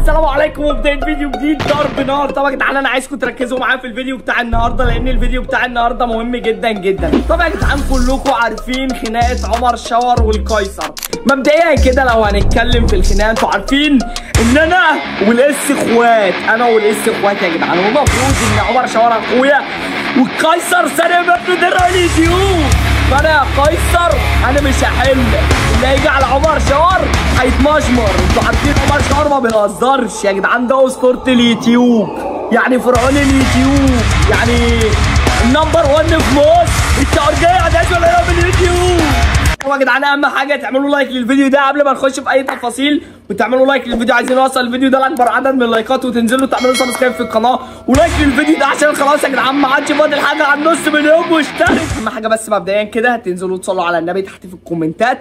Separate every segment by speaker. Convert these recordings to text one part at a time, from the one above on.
Speaker 1: السلام عليكم وبدايه فيديو جديد ضرب نار. طبعا يا جدعان انا عايزكم تركزوا معايا في الفيديو بتاع النهارده، لان الفيديو بتاع النهارده مهم جدا جدا. طبعا يا جدعان كلكم عارفين خناقه عمر شاور والقيصر. مبدئيا كده لو هنتكلم في الخناقه، انتوا عارفين ان انا والاس اخوات، يا جدعان، والمفروض ان عمر شاور اخويا والقيصر سارق منه درع اليوتيوب. فانا يا قيصر انا مش هحل، اللي هيجي على عمر شاور هيتمشمر. انتوا عارفين عمر شاور ما بيهزرش يا جدعان، ده اسطوره اليوتيوب، يعني فرعون اليوتيوب، يعني النمبر 1 في مصر، الترجية عداش ولا من اليوتيوب. طبعا يا جدعان اهم حاجه تعملوا لايك للفيديو ده قبل ما نخش في اي تفاصيل، وتعملوا لايك للفيديو. عايزين نوصل الفيديو ده لاكبر عدد من اللايكات، وتنزلوا تعملوا سبسكرايب في القناه ولايك للفيديو ده، عشان خلاص يا جدعان ما عادش فاضل حاجه عن نص مليون مشترك. اهم حاجه بس مبدئيا كده هتنزلوا تصلوا على النبي تحت في الكومنتات.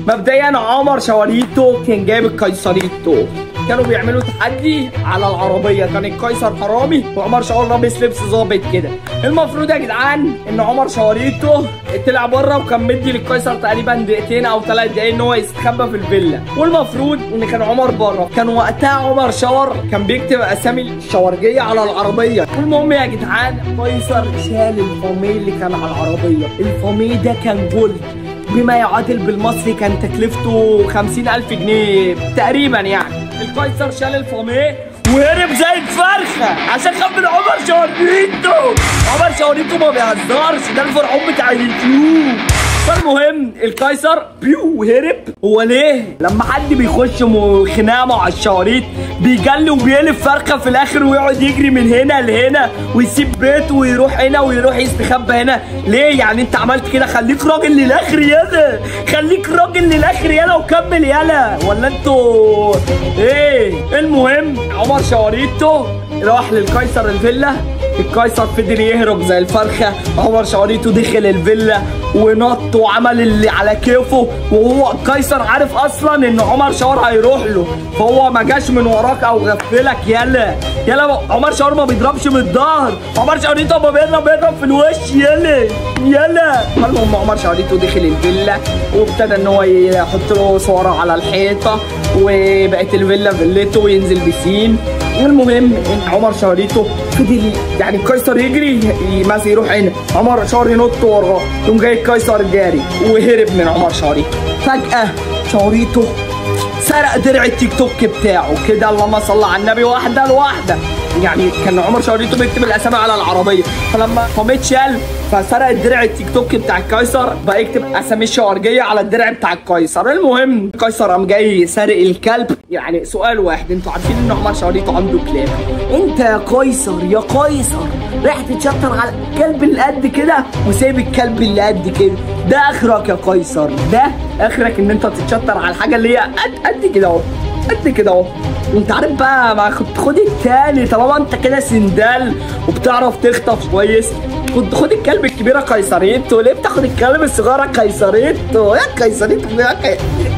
Speaker 1: مبدئيا عمر شاوريتو كان جايب القيصريتو، كانوا بيعملوا تحدي على العربيه، كان القيصر حرامي وعمر شاور لابس لبس ظابط كده. المفروض يا جدعان ان عمر شاوريتو طلع بره وكان مدي للقيصر تقريبا دقيقتين او 3 دقايق ان هو يستخبى في الفيلا، والمفروض ان كان عمر بره. كان وقتها عمر شاور كان بيكتب اسامي الشاورجيه على العربيه. المهم يا جدعان قيصر شال الفاميه اللي كان على العربيه، الفاميه ده كان جولد بما يعادل بالمصري كان تكلفته 50,000 جنيه تقريبا. يعني القيصر شال الفاميه وهرب زي الفرخه عشان خاف من عمر شاوريتو. عمر شاوريتو ما بيهزرش، ده الفرعون بتاع اليوتيوب. فالمهم القيصر بيو هرب. هو ليه؟ لما حد بيخش خناقه مع الشواريت بيجلي وبيقلب فرخه في الاخر ويقعد يجري من هنا لهنا ويسيب بيته ويروح هنا ويروح يستخبى هنا. ليه؟ يعني انت عملت كده، خليك راجل للاخر يالا، خليك راجل للاخر يالا وكمل يالا، ولا انتوا ايه؟ المهم عمر شاوريتو راح للقيصر الفيلا، القيصر فضل يهرب زي الفرخه، عمر شاوريتو دخل الفيلا ونط وعمل اللي على كيفه، وهو القيصر عارف اصلا ان عمر شاور هيروح له، فهو ما جاش من وراك او غفلك. يلا عمر شاور ما بيضربش من الظهر، عمر شاوريتو ما بيضرب في الوش. يلا المهم عمر شاوريتو دخل الفيلا وابتدى ان هو يحط له صوره على الحيطه، وبقت الفيلا فيلته وينزل بسين. والمهم ان عمر شاوريتو فضل يعني القيصر يجري مثلا يروح هنا، عمر شاور ينط وراه، يقوم جاي القيصر جاري وهرب من عمر شاوريتو. فجأة شاوريتو سرق درع التيك توك بتاعه كده، اللهم صل على النبي، واحدة لواحدة. يعني كان عمر شاوريتو بيكتب الاسامي على العربيه، فلما قامت شال فسرق الدرع التيك توك بتاع القيصر، بقى يكتب اسامي الشاورجيه على الدرع بتاع القيصر. المهم القيصر قام جاي سارق الكلب. يعني سؤال واحد، انتوا عارفين ان عمر شاوريتو عنده كلاب، انت يا قيصر رايح تتشطر على الكلب اللي قد كده وسايب الكلب اللي قد كده؟ ده اخرك يا قيصر، ده اخرك ان انت تتشطر على الحاجه اللي هي قد كده اهو، قد كده اهو. وانت عارف بقى ما خد التاني، طالما انت كده سندال وبتعرف تخطف كويس، خد الكلب الكبيره قيصريتو. ليه بتاخد الكلب الصغيره قيصريتو؟ يا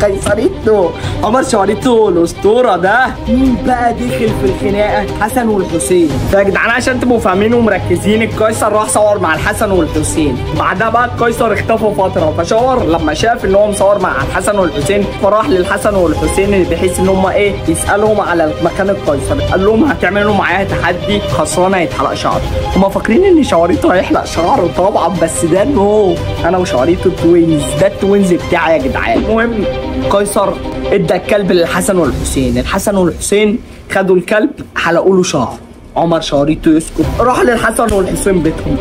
Speaker 1: قيصريتو عمر شاوريتو الاسطوره ده. مين بقى دخل في الخناقه؟ حسن والحسين. فيا جدعان عشان تبقوا فاهمين ومركزين، القيصر راح صور مع الحسن والحسين، بعدها بقى القيصر اختفى فتره، فشاور لما شاف ان هو مصور مع الحسن والحسين فراح للحسن والحسين بحيث ان هم يسالهم على مكان القيصر. قال لهم هتعملوا معايا تحدي، خسران هيتحلق شعره. هم فاكرين ان شاوريتو هيحلق شعره طبعا، بس ده نو، انا وشاوريتو توينز، ده التوينز بتاعي يا جدعان. المهم قيصر ادى الكلب للحسن والحسين، الحسن والحسين خدوا الكلب حلقوا له شعره. عمر شاوريتو يسكت، راح للحسن والحسين بيتهم.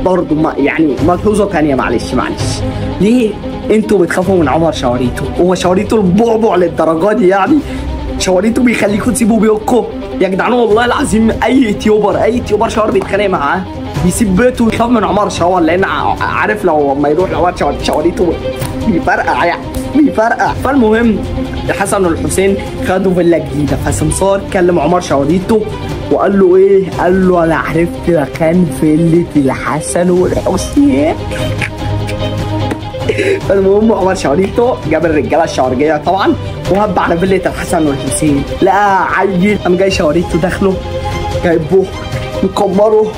Speaker 1: برضه يعني ملحوظه ثانيه، معلش ليه انتوا بتخافوا من عمر شاوريتو؟ هو شاوريتو البعبع للدرجه دي؟ يعني شاوريتو بيخليكوا تسيبوا بيوتكم يا جدعان. والله العظيم اي يوتيوبر شاور بيتخانق معاه بيسيب بيته ويخاف من عمر شاور، لان عارف لو ما يروح لعمر شاوريتو بيفرقع. فالمهم الحسن والحسين خدوا فيلا جديده، فسمسار كلم عمر شاوريتو وقال له ايه؟ قال له انا عرفت مكان فيلة الحسن والحسين. فالمهم عمر شاوريتو جاب الرجاله الشاورجيه طبعا وهب على فيلة الحسن والحسين، لقى عيل قام جاي شاوريتو داخله جايبه مكمره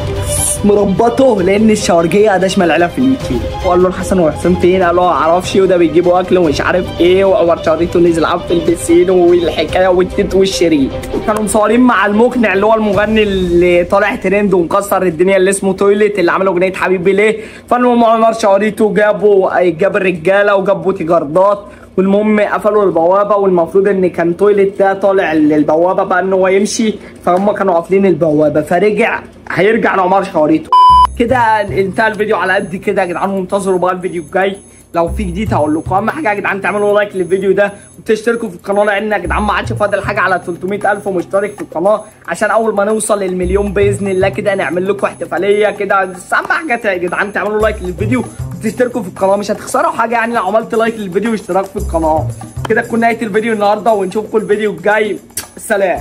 Speaker 1: مربطه لان الشوارجيه ده شمال العيله في اليوتيوب. وقال له الحسن وحسين فين؟ قال له ما اعرفش، وده بيجيبوا اكل ومش عارف ايه، وعمر شهريته نزل عب في البسين والحكايه والتيت والشريط. وكانوا مصورين مع المقنع اللي هو المغني اللي طالع ترند ومكسر الدنيا اللي اسمه تويلت اللي عمل اغنيه حبيبي ليه. فالمهم عمر شهريته جاب الرجاله وجاب بوتي جاردات، والمهم قفلوا البوابه، والمفروض ان كان تويلت ده طالع للبوابه بقى ان هو يمشي، فهم كانوا قافلين البوابه، فرجع هيرجع لعمر شهريته. كده انتهى الفيديو على قد كده يا جدعان، وانتظروا بقى الفيديو الجاي لو في جديد هقول لكم. اهم حاجه يا جدعان تعملوا لايك للفيديو ده وتشتركوا في القناه، لان يا جدعان ما عادش فاضل حاجه على 300,000 مشترك في القناه، عشان اول ما نوصل للمليون باذن الله كده نعمل لكم احتفاليه كده. بس اهم حاجه يا جدعان تعملوا لايك للفيديو وتشتركوا في القناه، مش هتخسروا حاجه يعني لو عملت لايك للفيديو واشتراك في القناه. كده تكون نهايه الفيديو النهارده، ونشوفكم الفيديو الجاي. سلام.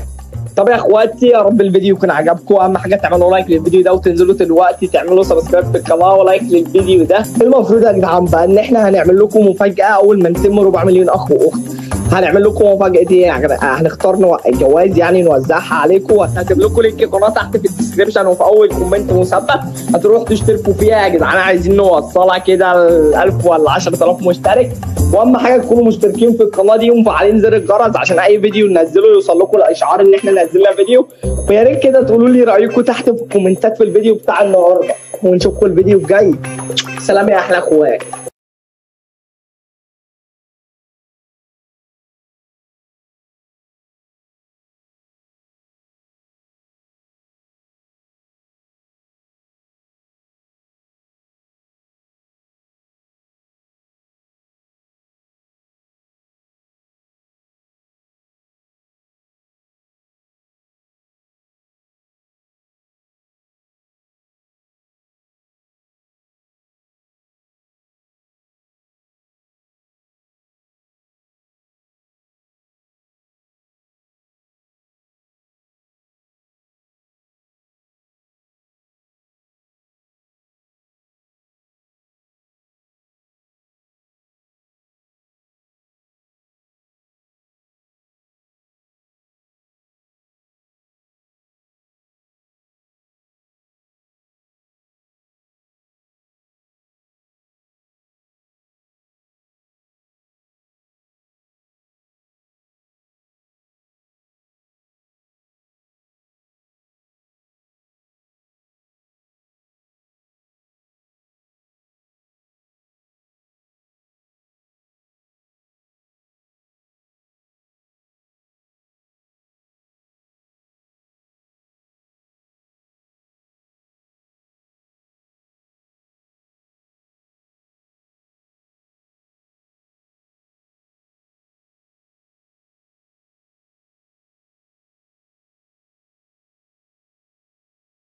Speaker 1: طب يا اخواتي يا رب الفيديو يكون عجبكم. اهم حاجه تعملوا لايك للفيديو ده، وتنزلوا دلوقتي تعملوا سبسكرايب في القناه ولايك للفيديو ده. المفروض يا جدعان بقى ان احنا هنعمل لكم مفاجاه اول ما نتم 4 مليون اخ واخت. هنعمل لكم مفاجاه ايه؟ هنختار جوائز يعني نوزعها عليكم، وهسيب لكم لينك القناه تحت في الديسكربشن وفي اول كومنت مثبت، هتروحوا تشتركوا فيها يا جدعان. عايزين نوصلها كده ل 1000 ولا 10,000 مشترك. واهم حاجه تكونوا مشتركين في القناه دي ومفعلين زر الجرس عشان اي فيديو ننزله يوصل لكم الاشعار ان احنا نزلنا فيديو. ويا ريت كده تقولوا لي رايكم تحت في الكومنتات في الفيديو بتاع النهارده، ونشوفكم الفيديو الجاي. سلام يا احلى اخوات.